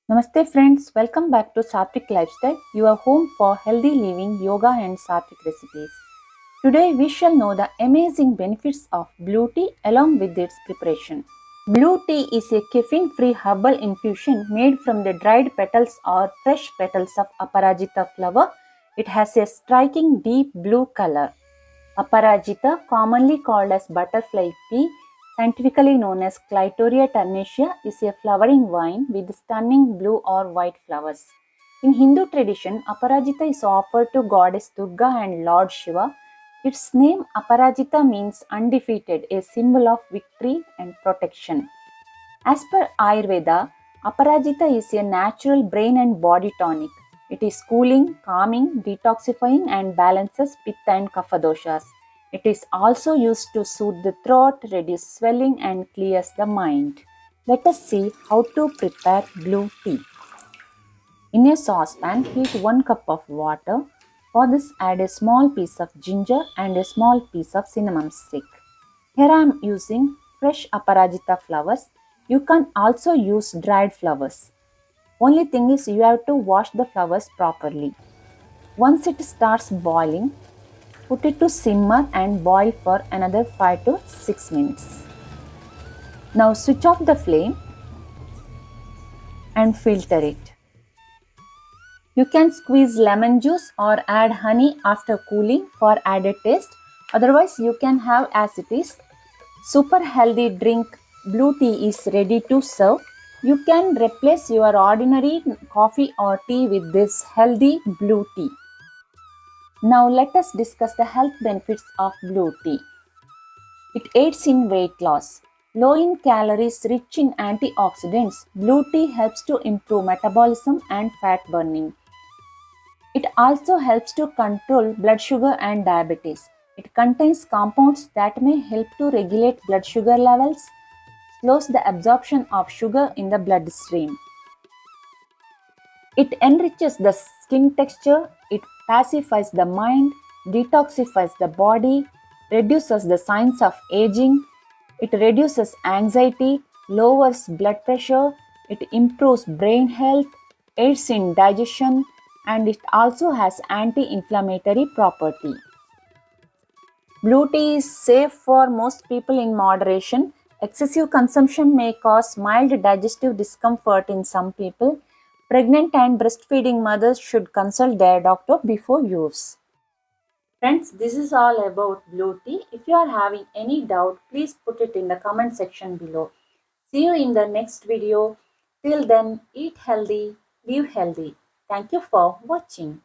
Namaste friends, welcome back to Sathvik Lifestyle, your home for healthy living, yoga and Sathvik recipes. Today we shall know the amazing benefits of blue tea along with its preparation. Blue tea is a caffeine-free herbal infusion made from the dried petals or fresh petals of Aparajita flower. It has a striking deep blue color. Aparajita, commonly called as butterfly pea, scientifically known as Clitoria ternacea, is a flowering vine with stunning blue or white flowers. In Hindu tradition, Aparajita is offered to goddess Durga and Lord Shiva. Its name Aparajita means undefeated, a symbol of victory and protection. As per Ayurveda, Aparajita is a natural brain and body tonic. It is cooling, calming, detoxifying and balances Pitta and Kapha doshas. It is also used to soothe the throat, reduce swelling and clears the mind. Let us see how to prepare blue tea. In a saucepan, heat 1 cup of water. For this, add a small piece of ginger and a small piece of cinnamon stick. Here I am using fresh Aparajita flowers. You can also use dried flowers. Only thing is you have to wash the flowers properly. Once it starts boiling, put it to simmer and boil for another 5 to 6 minutes. Now switch off the flame and filter it. You can squeeze lemon juice or add honey after cooling for added taste. Otherwise, you can have as it is. Super healthy drink blue tea is ready to serve. You can replace your ordinary coffee or tea with this healthy blue tea. Now let us discuss the health benefits of blue tea. It aids in weight loss. Low in calories, rich in antioxidants, blue tea helps to improve metabolism and fat burning. It also helps to control blood sugar and diabetes. It contains compounds that may help to regulate blood sugar levels, slows the absorption of sugar in the bloodstream. It enriches the skin texture, it pacifies the mind, detoxifies the body, reduces the signs of aging, it reduces anxiety, lowers blood pressure, it improves brain health, aids in digestion, and it also has anti-inflammatory property. Blue tea is safe for most people in moderation. Excessive consumption may cause mild digestive discomfort in some people. Pregnant and breastfeeding mothers should consult their doctor before use. Friends, this is all about blue tea. If you are having any doubt, please put it in the comment section below. See you in the next video. Till then, eat healthy, live healthy. Thank you for watching.